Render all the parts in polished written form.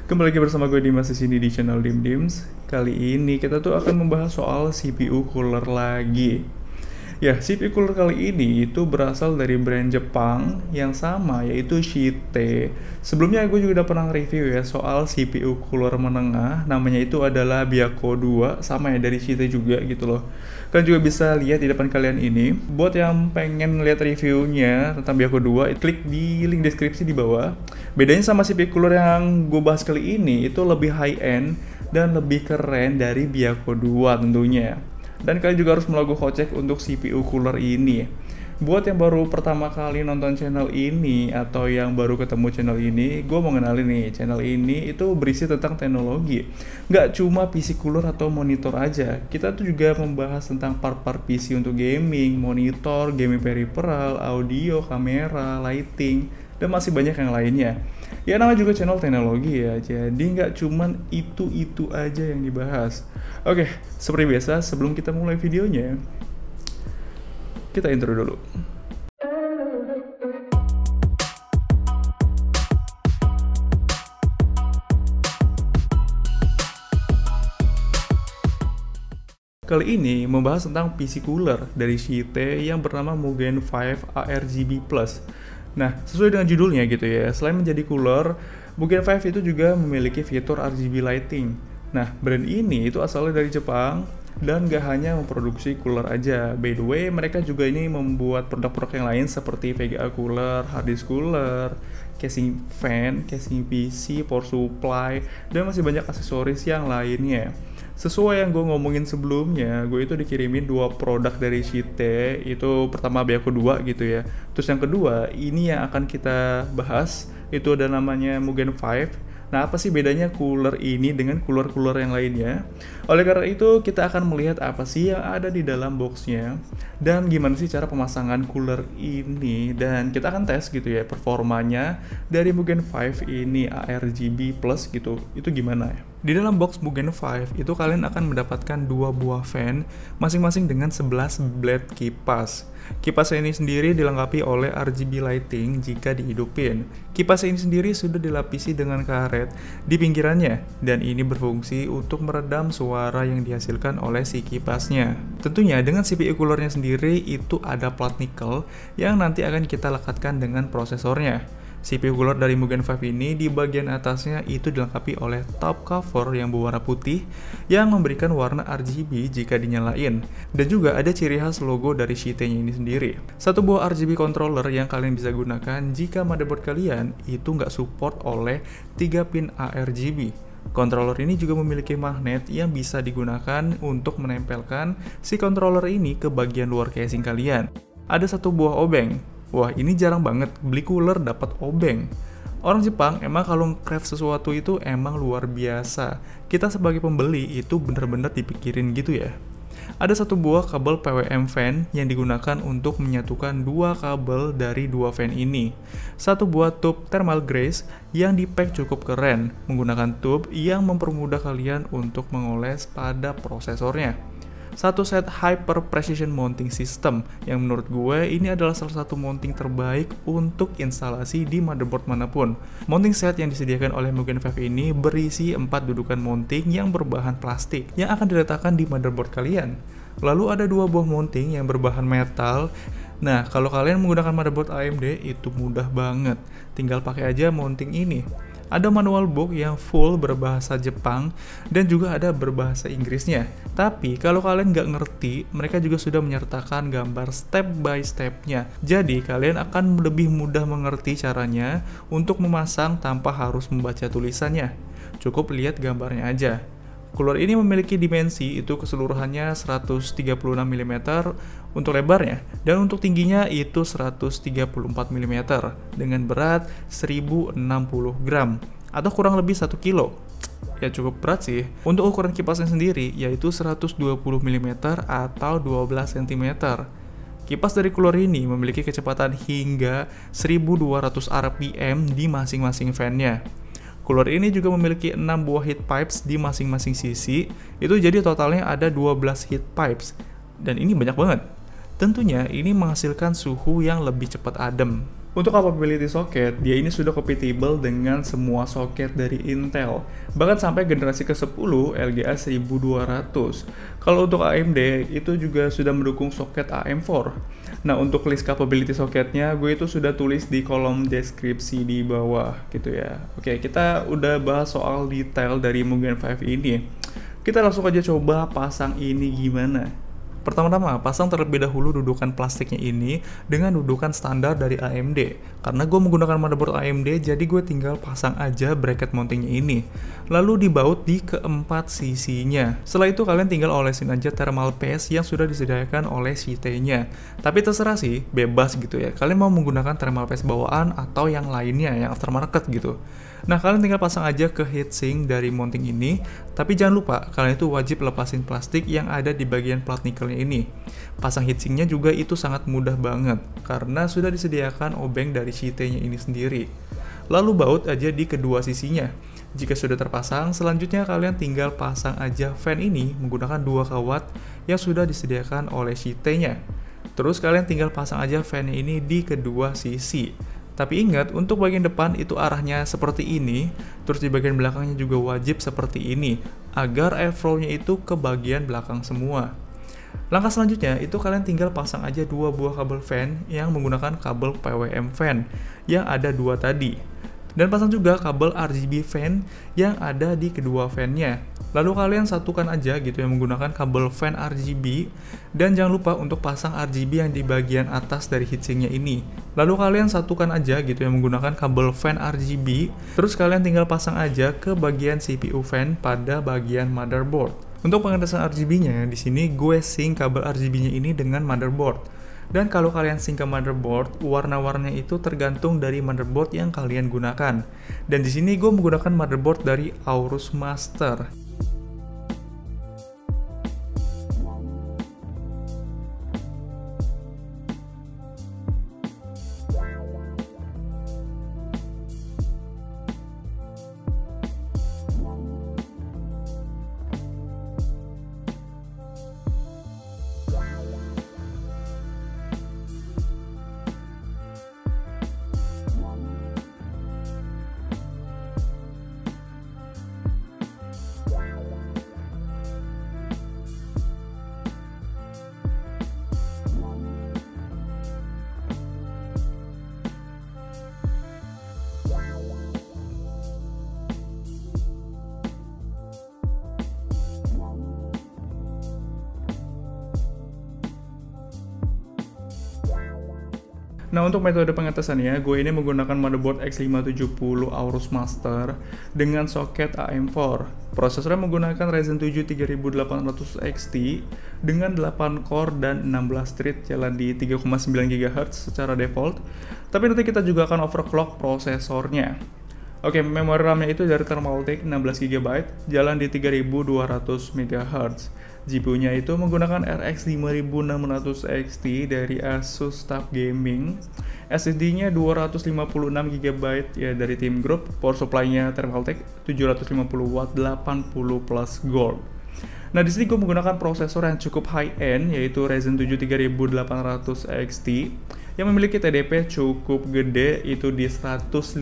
Kembali lagi bersama gue Dimas di sini di channel Dims. Kali ini kita tuh akan membahas soal CPU cooler lagi. Ya, CPU cooler kali ini itu berasal dari brand Jepang yang sama, yaitu Shite. Sebelumnya gue juga udah pernah review ya soal CPU cooler menengah, namanya itu adalah Biako 2, sama ya dari Shite juga gitu loh. Kalian juga bisa lihat di depan kalian ini. Buat yang pengen lihat reviewnya tentang Biako 2, klik di link deskripsi di bawah. Bedanya sama CPU cooler yang gue bahas kali ini itu lebih high end dan lebih keren dari Biako 2 tentunya. Dan kalian juga harus melogoh kocek untuk CPU cooler ini. Buat yang baru pertama kali nonton channel ini atau yang baru ketemu channel ini, gue mau kenalin nih, channel ini itu berisi tentang teknologi. Nggak cuma PC cooler atau monitor aja, kita tuh juga membahas tentang part-part PC untuk gaming, monitor, gaming peripheral, audio, kamera, lighting, dan masih banyak yang lainnya. Ya namanya juga channel teknologi ya, jadi nggak cuman itu aja yang dibahas. Oke, seperti biasa sebelum kita mulai videonya, kita intro dulu. Kali ini membahas tentang PC cooler dari Shite yang bernama Mugen 5 ARGB Plus. Nah, sesuai dengan judulnya gitu ya, selain menjadi cooler, Mugen 5 itu juga memiliki fitur RGB lighting. Nah, brand ini itu asalnya dari Jepang dan gak hanya memproduksi cooler aja. By the way, mereka juga ini membuat produk-produk yang lain seperti VGA cooler, hard disk cooler, casing fan, casing PC, power supply, dan masih banyak aksesoris yang lainnya. Sesuai yang gue ngomongin sebelumnya, gue itu dikirimin 2 produk dari Shite. Itu pertama Biako 2 gitu ya. Terus yang kedua, ini yang akan kita bahas, itu ada namanya Mugen 5. Nah, apa sih bedanya cooler ini dengan cooler-cooler yang lainnya? Oleh karena itu, kita akan melihat apa sih yang ada di dalam boxnya dan gimana sih cara pemasangan cooler ini, dan kita akan tes gitu ya performanya dari Mugen 5 ini ARGB Plus gitu. Itu gimana ya? Di dalam box Mugen 5 itu kalian akan mendapatkan 2 buah fan masing-masing dengan 11 blade kipas. Kipas ini sendiri dilengkapi oleh RGB lighting jika dihidupin. Kipas ini sendiri sudah dilapisi dengan karet di pinggirannya dan ini berfungsi untuk meredam suara yang dihasilkan oleh si kipasnya. Tentunya dengan CPU coolernya sendiri itu ada plat nikel yang nanti akan kita lekatkan dengan prosesornya. CPU cooler dari Mugen 5 ini di bagian atasnya itu dilengkapi oleh top cover yang berwarna putih yang memberikan warna RGB jika dinyalain, dan juga ada ciri khas logo dari Shite-nya ini sendiri. Satu buah RGB controller yang kalian bisa gunakan jika motherboard kalian itu nggak support oleh 3 pin ARGB. Controller ini juga memiliki magnet yang bisa digunakan untuk menempelkan si controller ini ke bagian luar casing kalian. Ada satu buah obeng. Wah, ini jarang banget beli cooler dapat obeng. Orang Jepang emang kalau craft sesuatu itu emang luar biasa. Kita sebagai pembeli itu bener-bener dipikirin gitu ya. Ada satu buah kabel PWM fan yang digunakan untuk menyatukan 2 kabel dari 2 fan ini. Satu buah tube thermal grease yang di-pack cukup keren, menggunakan tube yang mempermudah kalian untuk mengoles pada prosesornya. Satu set Hyper Precision Mounting System yang menurut gue ini adalah salah satu mounting terbaik untuk instalasi di motherboard manapun. Mounting set yang disediakan oleh Mugen 5 ini berisi 4 dudukan mounting yang berbahan plastik yang akan diletakkan di motherboard kalian. Lalu ada 2 buah mounting yang berbahan metal. Nah, kalau kalian menggunakan motherboard AMD itu mudah banget, tinggal pakai aja mounting ini. Ada manual book yang full berbahasa Jepang dan juga ada berbahasa Inggrisnya. Tapi kalau kalian nggak ngerti, mereka juga sudah menyertakan gambar step by stepnya. Jadi kalian akan lebih mudah mengerti caranya untuk memasang tanpa harus membaca tulisannya. Cukup lihat gambarnya aja. Cooler ini memiliki dimensi itu keseluruhannya 136 mm untuk lebarnya, dan untuk tingginya itu 134 mm dengan berat 1060 gram atau kurang lebih 1 kilo. Ya cukup berat sih. Untuk ukuran kipasnya sendiri yaitu 120 mm atau 12 cm. Kipas dari cooler ini memiliki kecepatan hingga 1200 rpm di masing-masing fan-nya. Cooler ini juga memiliki 6 buah heat pipes di masing-masing sisi, itu jadi totalnya ada 12 heat pipes, dan ini banyak banget. Tentunya ini menghasilkan suhu yang lebih cepat adem. Untuk capability socket, dia ini sudah compatible dengan semua soket dari Intel, bahkan sampai generasi ke-10 LGA 1200. Kalau untuk AMD, itu juga sudah mendukung soket AM4. Nah, untuk list capability socketnya, gue itu sudah tulis di kolom deskripsi di bawah gitu ya. Oke, kita udah bahas soal detail dari Mugen 5 ini. Kita langsung aja coba pasang ini gimana. Pertama-tama, pasang terlebih dahulu dudukan plastiknya ini dengan dudukan standar dari AMD. Karena gue menggunakan motherboard AMD, jadi gue tinggal pasang aja bracket mountingnya ini. Lalu dibaut di keempat sisinya. Setelah itu kalian tinggal olesin aja thermal paste yang sudah disediakan oleh CT-nya. Tapi terserah sih, bebas gitu ya. Kalian mau menggunakan thermal paste bawaan atau yang lainnya, yang aftermarket gitu. Nah, kalian tinggal pasang aja ke heatsink dari mounting ini, tapi jangan lupa, kalian itu wajib lepasin plastik yang ada di bagian plat nikelnya ini. Pasang heatsinknya juga itu sangat mudah banget, karena sudah disediakan obeng dari CT-nya ini sendiri. Lalu baut aja di kedua sisinya. Jika sudah terpasang, selanjutnya kalian tinggal pasang aja fan ini menggunakan 2 kawat yang sudah disediakan oleh CT-nya. Terus kalian tinggal pasang aja fan ini di kedua sisi. Tapi ingat, untuk bagian depan itu arahnya seperti ini, terus di bagian belakangnya juga wajib seperti ini, agar airflow-nya itu ke bagian belakang semua. Langkah selanjutnya, itu kalian tinggal pasang aja 2 buah kabel fan yang menggunakan kabel PWM fan, yang ada 2 tadi. Dan pasang juga kabel RGB fan yang ada di kedua fan-nya. Lalu kalian satukan aja gitu yang menggunakan kabel fan RGB, dan jangan lupa untuk pasang RGB yang di bagian atas dari heatsinknya ini. Lalu kalian satukan aja gitu yang menggunakan kabel fan RGB, terus kalian tinggal pasang aja ke bagian CPU fan pada bagian motherboard. Untuk pengetesan RGB-nya, di sini gue sync kabel RGB-nya ini dengan motherboard. Dan kalau kalian sync ke motherboard, warna-warnanya itu tergantung dari motherboard yang kalian gunakan. Dan di sini gue menggunakan motherboard dari Aorus Master. Nah, untuk metode pengetesannya, gue ini menggunakan motherboard X570 Aorus Master dengan soket AM4. Prosesornya menggunakan Ryzen 7 3800 XT dengan 8 core dan 16 thread jalan di 3,9 GHz secara default. Tapi nanti kita juga akan overclock prosesornya. Oke, memori RAM-nya itu dari Thermaltake 16 GB, jalan di 3200 MHz. GPU-nya itu menggunakan RX 5600 XT dari Asus TUF Gaming. SSD-nya 256 GB ya dari Team Group. Power supply-nya Thermaltake 750 watt 80 plus gold. Nah, di sini gue menggunakan prosesor yang cukup high-end, yaitu Ryzen 7 3800 XT yang memiliki TDP cukup gede, itu di 105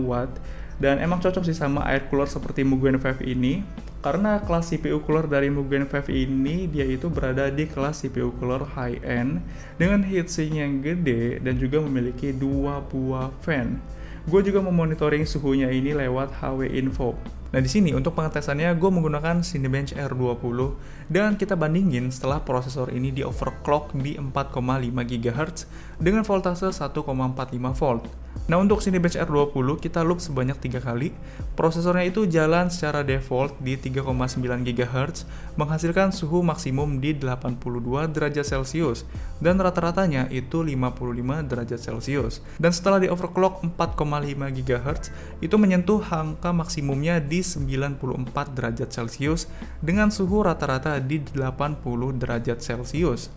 watt. Dan emang cocok sih sama air cooler seperti Mugen 5 ini, karena kelas CPU cooler dari Mugen 5 ini dia itu berada di kelas CPU cooler high-end dengan heatsink yang gede dan juga memiliki 2 buah fan. Gue juga memonitoring suhunya ini lewat HW Info. Nah, di sini untuk pengetesannya gue menggunakan Cinebench R20 dan kita bandingin setelah prosesor ini di overclock di 4,5 GHz dengan voltase 1,45 volt. Nah, untuk Cinebench R20 kita loop sebanyak 3 kali. Prosesornya itu jalan secara default di 3,9 GHz, menghasilkan suhu maksimum di 82 derajat Celcius dan rata-ratanya itu 55 derajat Celcius. Dan setelah di overclock 4,5 GHz itu menyentuh angka maksimumnya di 94 derajat Celcius dengan suhu rata-rata di 80 derajat Celcius.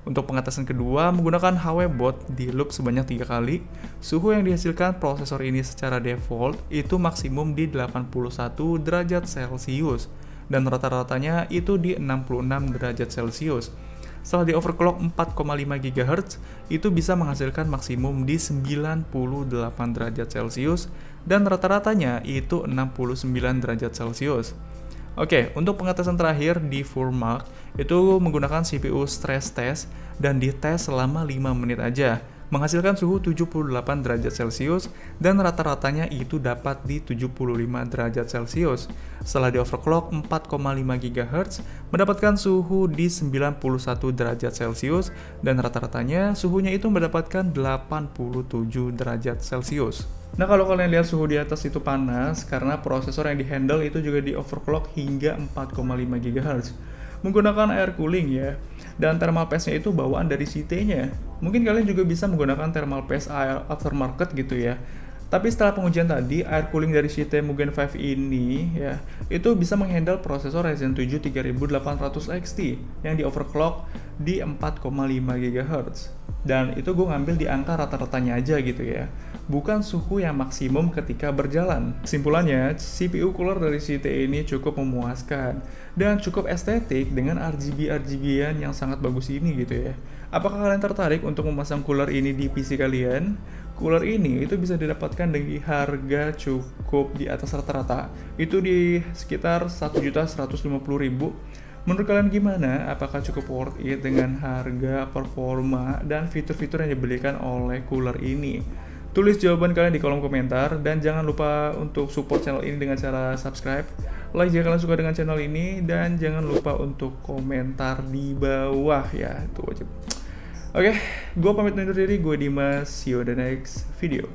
Untuk pengetesan kedua, menggunakan HWBot di loop sebanyak 3 kali. Suhu yang dihasilkan prosesor ini secara default itu maksimum di 81 derajat Celcius dan rata-ratanya itu di 66 derajat Celcius. Setelah di overclock 4,5 GHz, itu bisa menghasilkan maksimum di 98 derajat Celcius dan rata-ratanya itu 69 derajat Celcius. Oke, untuk pengetesan terakhir di Furmark itu menggunakan CPU stress test dan dites selama 5 menit aja, menghasilkan suhu 78 derajat Celcius dan rata-ratanya itu dapat di 75 derajat Celcius. Setelah di overclock 4,5 GHz, mendapatkan suhu di 91 derajat Celcius dan rata-ratanya suhunya itu mendapatkan 87 derajat Celcius. Nah, kalau kalian lihat suhu di atas itu panas karena prosesor yang dihandle itu juga di overclock hingga 4,5 GHz. Menggunakan air cooling ya. Dan thermal paste-nya itu bawaan dari CT-nya. Mungkin kalian juga bisa menggunakan thermal paste aftermarket gitu ya. Tapi setelah pengujian tadi, air cooling dari CT Mugen 5 ini ya, itu bisa menghandle prosesor Ryzen 7 3800 XT yang di overclock di 4,5 GHz. Dan itu gue ngambil di angka rata-ratanya aja gitu ya, bukan suhu yang maksimum ketika berjalan. Kesimpulannya, CPU cooler dari CT ini cukup memuaskan dan cukup estetik dengan RGB-RGB-an yang sangat bagus ini gitu ya. Apakah kalian tertarik untuk memasang cooler ini di PC kalian? Cooler ini itu bisa didapatkan dengan harga cukup di atas rata-rata, itu di sekitar 1.150.000. Menurut kalian gimana? Apakah cukup worth it dengan harga, performa, dan fitur-fitur yang diberikan oleh cooler ini? Tulis jawaban kalian di kolom komentar, dan jangan lupa untuk support channel ini dengan cara subscribe, like jika kalian suka dengan channel ini, dan jangan lupa untuk komentar di bawah ya, itu wajib. Oke, gue pamit undur diri, gue Dimas, see you on the next video.